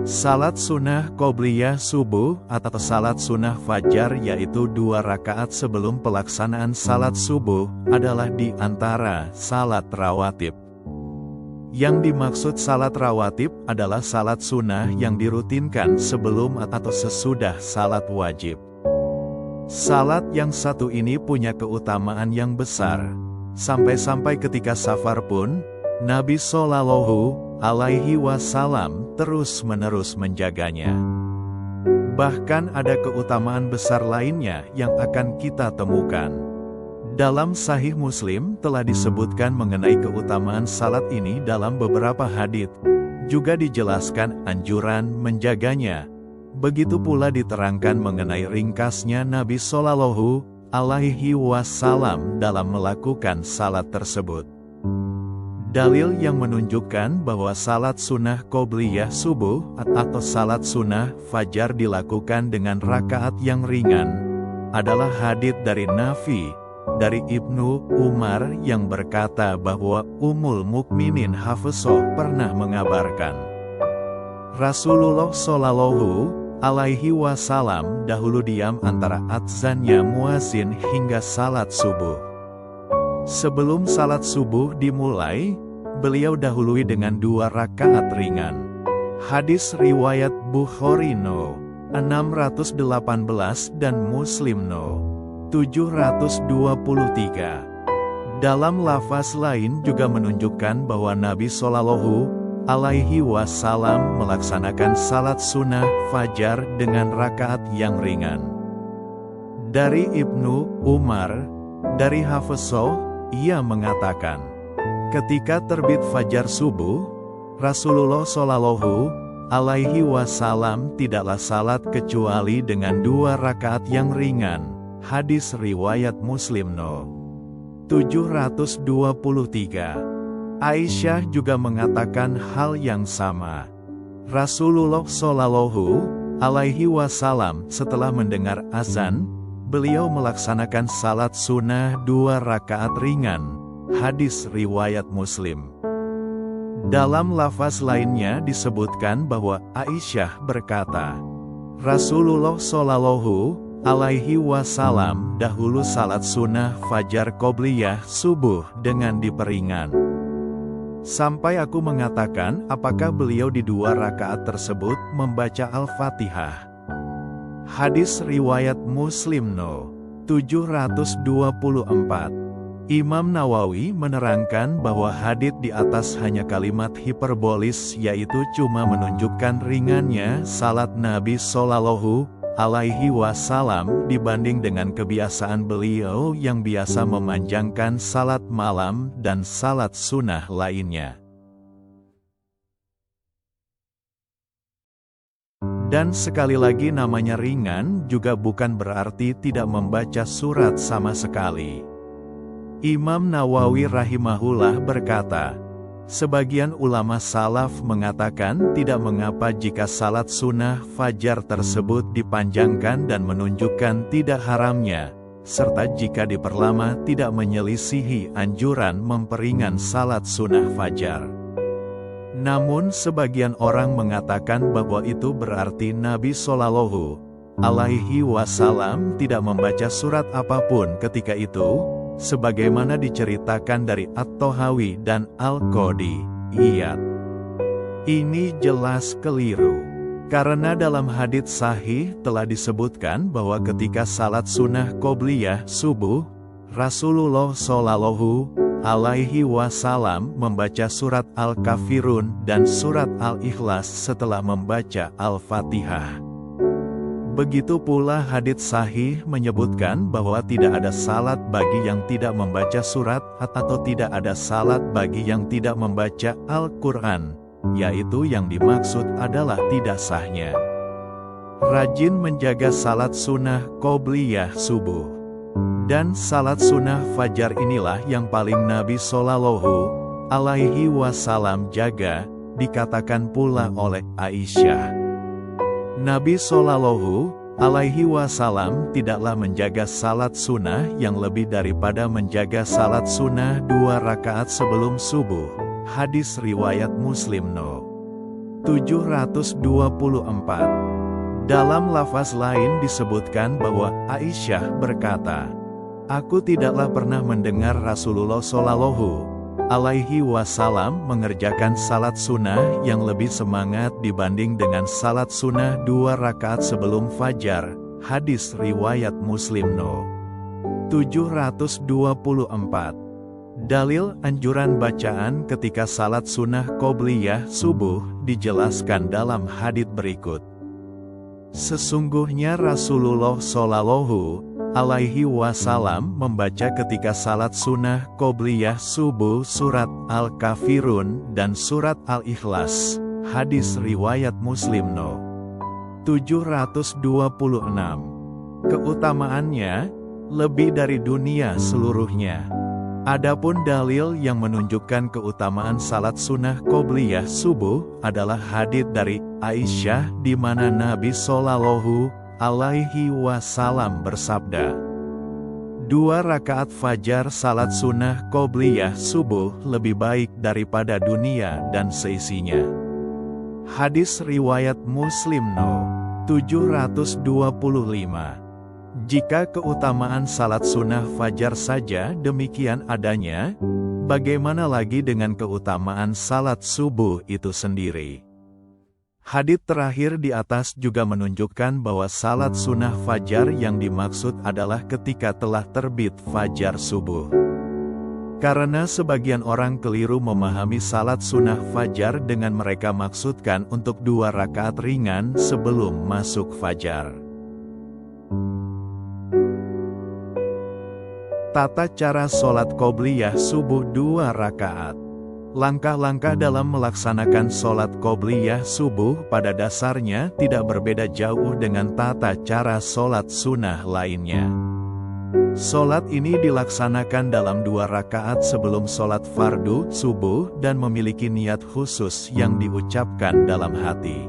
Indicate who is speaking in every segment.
Speaker 1: Salat sunnah qobliyah subuh atau salat sunnah fajar yaitu 2 rakaat sebelum pelaksanaan salat subuh adalah di antara salat rawatib. Yang dimaksud salat rawatib adalah salat sunnah yang dirutinkan sebelum atau sesudah salat wajib. Salat yang satu ini punya keutamaan yang besar. Sampai-sampai ketika safar pun, Nabi Shallallahu Alaihi Wasallam terus-menerus menjaganya. Bahkan ada keutamaan besar lainnya yang akan kita temukan. Dalam Sahih Muslim telah disebutkan mengenai keutamaan salat ini dalam beberapa hadits. Juga dijelaskan anjuran menjaganya. Begitu pula diterangkan mengenai ringkasnya Nabi Shallallahu Alaihi Wasallam dalam melakukan salat tersebut. Dalil yang menunjukkan bahwa salat sunnah qobliyah subuh atau salat sunnah fajar dilakukan dengan rakaat yang ringan adalah hadits dari Nafi dari Ibnu Umar yang berkata bahwa Ummul Mukminin Hafsah pernah mengabarkan Rasulullah Shallallahu Alaihi Wasallam dahulu diam antara adzannya muazin hingga salat subuh. Sebelum salat subuh dimulai, beliau dahului dengan 2 rakaat ringan. Hadis riwayat Bukhari no. 618 dan Muslim no. 723. Dalam lafaz lain juga menunjukkan bahwa Nabi Shallallahu Alaihi Wasallam melaksanakan salat sunnah fajar dengan rakaat yang ringan. Dari Ibnu Umar, dari Hafsah, ia mengatakan, ketika terbit fajar subuh, Rasulullah Shallallahu Alaihi Wasallam tidaklah salat kecuali dengan 2 rakaat yang ringan. Hadis riwayat Muslim no. 723. Aisyah juga mengatakan hal yang sama. Rasulullah Shallallahu Alaihi Wasallam setelah mendengar azan, beliau melaksanakan salat sunnah 2 rakaat ringan. Hadis riwayat Muslim. Dalam lafaz lainnya disebutkan bahwa Aisyah berkata, Rasulullah Shallallahu Alaihi Wasallam dahulu salat sunnah fajar qobliyah subuh dengan diperingan. Sampai aku mengatakan apakah beliau di 2 rakaat tersebut membaca Al-Fatihah. Hadis riwayat Muslim no. 724. Imam Nawawi menerangkan bahwa hadits di atas hanya kalimat hiperbolis yaitu cuma menunjukkan ringannya salat Nabi Shallallahu Alaihi Wasallam dibanding dengan kebiasaan beliau yang biasa memanjangkan salat malam dan salat sunnah lainnya. Dan sekali lagi namanya ringan juga bukan berarti tidak membaca surat sama sekali. Imam Nawawi rahimahullah berkata, sebagian ulama salaf mengatakan tidak mengapa jika salat sunnah fajar tersebut dipanjangkan dan menunjukkan tidak haramnya, serta jika diperlama tidak menyelisihi anjuran memperingan salat sunnah fajar. Namun sebagian orang mengatakan bahwa itu berarti Nabi Shallallahu Alaihi Wasallam tidak membaca surat apapun ketika itu, sebagaimana diceritakan dari At-Tahawi dan Al-Qadiyat. Ini jelas keliru. Karena dalam hadits sahih telah disebutkan bahwa ketika salat sunnah qobliyah subuh, Rasulullah Shallallahu Alaihi Wasallam membaca surat Al-Kafirun dan surat Al-Ikhlas setelah membaca Al-Fatihah. Begitu pula hadits sahih menyebutkan bahwa tidak ada salat bagi yang tidak membaca surat atau tidak ada salat bagi yang tidak membaca Al-Quran, yaitu yang dimaksud adalah tidak sahnya. Rajin menjaga salat sunnah qobliyah subuh. Dan salat sunnah fajar inilah yang paling Nabi Shallallahu Alaihi Wasallam jaga, dikatakan pula oleh Aisyah. Nabi Shallallahu Alaihi Wasallam tidaklah menjaga salat sunnah yang lebih daripada menjaga salat sunnah 2 rakaat sebelum subuh. Hadis riwayat Muslim no. 724. Dalam lafaz lain disebutkan bahwa Aisyah berkata, "Aku tidaklah pernah mendengar Rasulullah Shallallahu Alaihi Wasallam mengerjakan salat sunnah yang lebih semangat dibanding dengan salat sunnah 2 rakaat sebelum fajar." Hadis riwayat Muslim No. 724. Dalil anjuran bacaan ketika salat sunnah qobliyah subuh dijelaskan dalam hadits berikut. Sesungguhnya Rasulullah Shallallahu Alaihi Wasallam membaca ketika salat sunnah qobliyah subuh surat Al-Kafirun dan surat Al-Ikhlas. Hadis riwayat Muslim No. 726. Keutamaannya lebih dari dunia seluruhnya. Adapun dalil yang menunjukkan keutamaan salat sunnah qobliyah subuh adalah hadits dari Aisyah di mana Nabi Shallallahu Alaihi Wasallam bersabda, 2 rakaat fajar salat sunnah qobliyah subuh lebih baik daripada dunia dan seisinya. Hadis riwayat Muslim No. 725. Jika keutamaan salat sunnah fajar saja demikian adanya, bagaimana lagi dengan keutamaan salat subuh itu sendiri? Hadits terakhir di atas juga menunjukkan bahwa salat sunnah fajar yang dimaksud adalah ketika telah terbit fajar subuh. Karena sebagian orang keliru memahami salat sunnah fajar dengan mereka maksudkan untuk 2 rakaat ringan sebelum masuk fajar. Tata cara sholat qobliyah subuh 2 rakaat. Langkah-langkah dalam melaksanakan sholat qobliyah subuh pada dasarnya tidak berbeda jauh dengan tata cara sholat sunnah lainnya. Sholat ini dilaksanakan dalam 2 rakaat sebelum sholat fardu subuh dan memiliki niat khusus yang diucapkan dalam hati.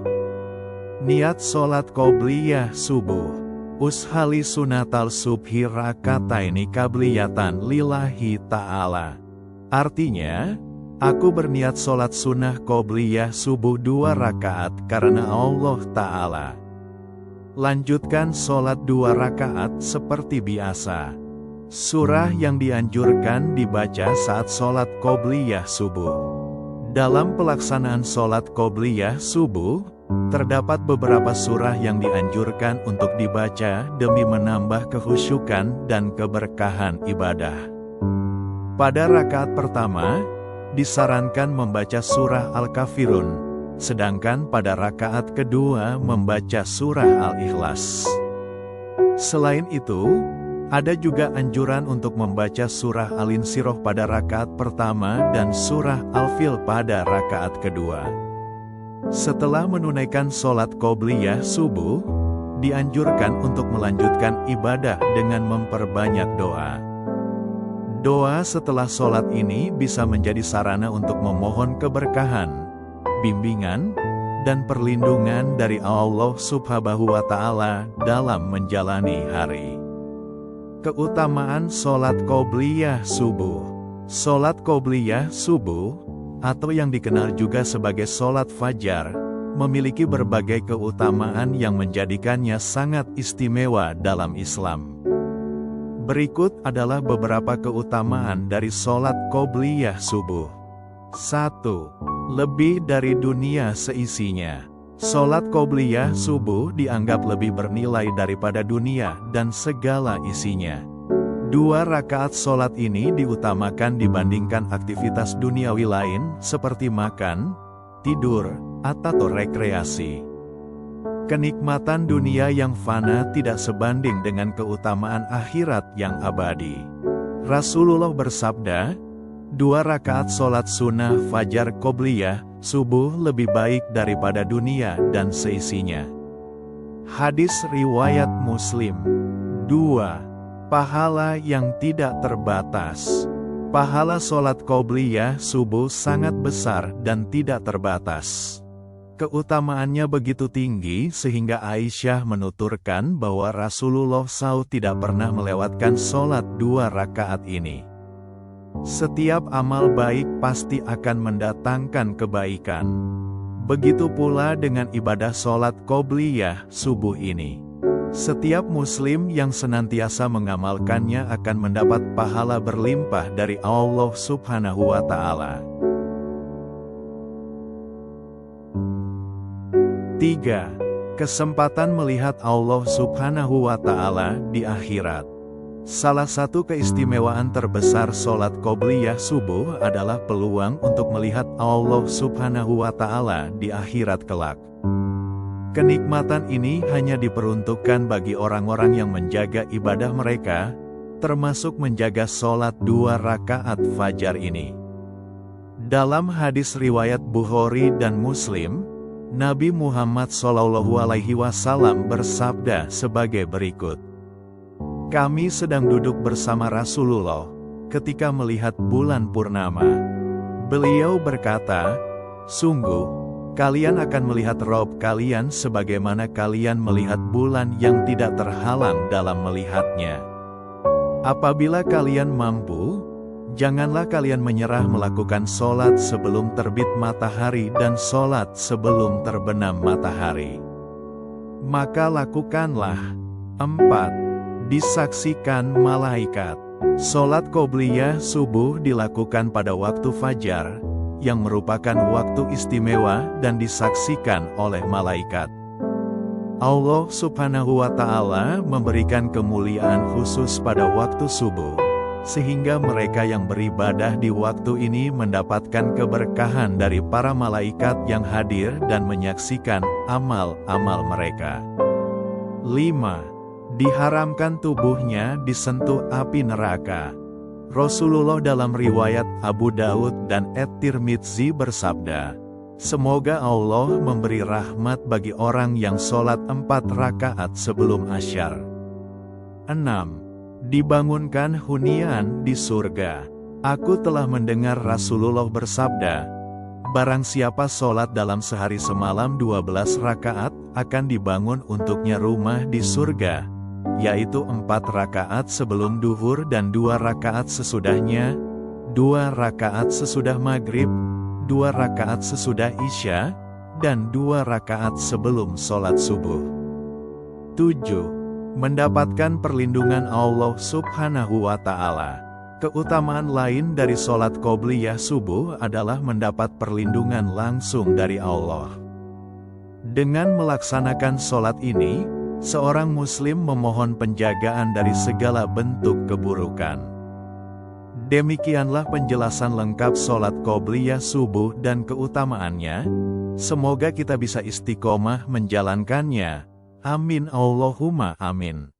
Speaker 1: Niat sholat qobliyah subuh. Ushali sunatal subhi rakataini qabliyatan lillahi ta'ala. Artinya, aku berniat sholat sunnah qobliyah subuh 2 rakaat karena Allah Ta'ala. Lanjutkan sholat 2 rakaat seperti biasa. Surah yang dianjurkan dibaca saat sholat qobliyah subuh. Dalam pelaksanaan sholat qobliyah subuh, terdapat beberapa surah yang dianjurkan untuk dibaca demi menambah kekhusyukan dan keberkahan ibadah. Pada rakaat pertama, disarankan membaca surah Al-Kafirun, sedangkan pada rakaat kedua membaca surah Al-Ikhlas. Selain itu, ada juga anjuran untuk membaca surah Al-Insyirah pada rakaat pertama dan surah Al-Fil pada rakaat kedua. Setelah menunaikan sholat qobliyah subuh, dianjurkan untuk melanjutkan ibadah dengan memperbanyak doa. Doa setelah sholat ini bisa menjadi sarana untuk memohon keberkahan, bimbingan, dan perlindungan dari Allah Subhanahu wa Ta'ala dalam menjalani hari. Keutamaan sholat qobliyah subuh. Sholat qobliyah subuh, atau yang dikenal juga sebagai sholat fajar, memiliki berbagai keutamaan yang menjadikannya sangat istimewa dalam Islam. Berikut adalah beberapa keutamaan dari sholat qobliyah subuh. 1. Lebih dari dunia seisinya. Sholat qobliyah subuh dianggap lebih bernilai daripada dunia dan segala isinya. 2 rakaat sholat ini diutamakan dibandingkan aktivitas duniawi lain seperti makan, tidur, atau rekreasi. Kenikmatan dunia yang fana tidak sebanding dengan keutamaan akhirat yang abadi. Rasulullah bersabda, 2 rakaat sholat sunnah fajar qobliyah subuh lebih baik daripada dunia dan seisinya. Hadis riwayat Muslim. 2. Pahala yang tidak terbatas. Pahala sholat qobliyah subuh sangat besar dan tidak terbatas. Keutamaannya begitu tinggi sehingga Aisyah menuturkan bahwa Rasulullah SAW tidak pernah melewatkan sholat 2 rakaat ini. Setiap amal baik pasti akan mendatangkan kebaikan. Begitu pula dengan ibadah sholat qobliyah subuh ini. Setiap muslim yang senantiasa mengamalkannya akan mendapat pahala berlimpah dari Allah Subhanahu wa Ta'ala. 3. Kesempatan melihat Allah Subhanahu wa Ta'ala di akhirat. Salah satu keistimewaan terbesar sholat qobliyah subuh adalah peluang untuk melihat Allah Subhanahu wa Ta'ala di akhirat kelak. Kenikmatan ini hanya diperuntukkan bagi orang-orang yang menjaga ibadah mereka, termasuk menjaga sholat 2 rakaat fajar ini. Dalam hadis riwayat Bukhari dan Muslim, Nabi Muhammad SAW bersabda sebagai berikut. Kami sedang duduk bersama Rasulullah ketika melihat bulan purnama. Beliau berkata, "Sungguh, kalian akan melihat Rob kalian sebagaimana kalian melihat bulan yang tidak terhalang dalam melihatnya. Apabila kalian mampu, janganlah kalian menyerah melakukan sholat sebelum terbit matahari dan sholat sebelum terbenam matahari. Maka lakukanlah." 4. Disaksikan malaikat. Sholat qobliyah subuh dilakukan pada waktu fajar, yang merupakan waktu istimewa dan disaksikan oleh malaikat. Allah Subhanahu wa Ta'ala memberikan kemuliaan khusus pada waktu subuh, sehingga mereka yang beribadah di waktu ini mendapatkan keberkahan dari para malaikat yang hadir dan menyaksikan amal-amal mereka. 5. Diharamkan tubuhnya disentuh api neraka. Rasulullah dalam riwayat Abu Daud dan At-Tirmidzi bersabda, "Semoga Allah memberi rahmat bagi orang yang sholat 4 rakaat sebelum asyar." 6. Dibangunkan hunian di surga. Aku telah mendengar Rasulullah bersabda, "Barang siapa sholat dalam sehari semalam 12 rakaat, akan dibangun untuknya rumah di surga, yaitu 4 rakaat sebelum duhur dan 2 rakaat sesudahnya, 2 rakaat sesudah maghrib, 2 rakaat sesudah isya, dan 2 rakaat sebelum sholat subuh." 7. Mendapatkan perlindungan Allah Subhanahu wa Ta'ala. Keutamaan lain dari sholat qobliyah subuh adalah mendapat perlindungan langsung dari Allah. Dengan melaksanakan sholat ini, seorang muslim memohon penjagaan dari segala bentuk keburukan. Demikianlah penjelasan lengkap sholat qobliyah subuh dan keutamaannya. Semoga kita bisa istiqomah menjalankannya. Amin Allahumma amin.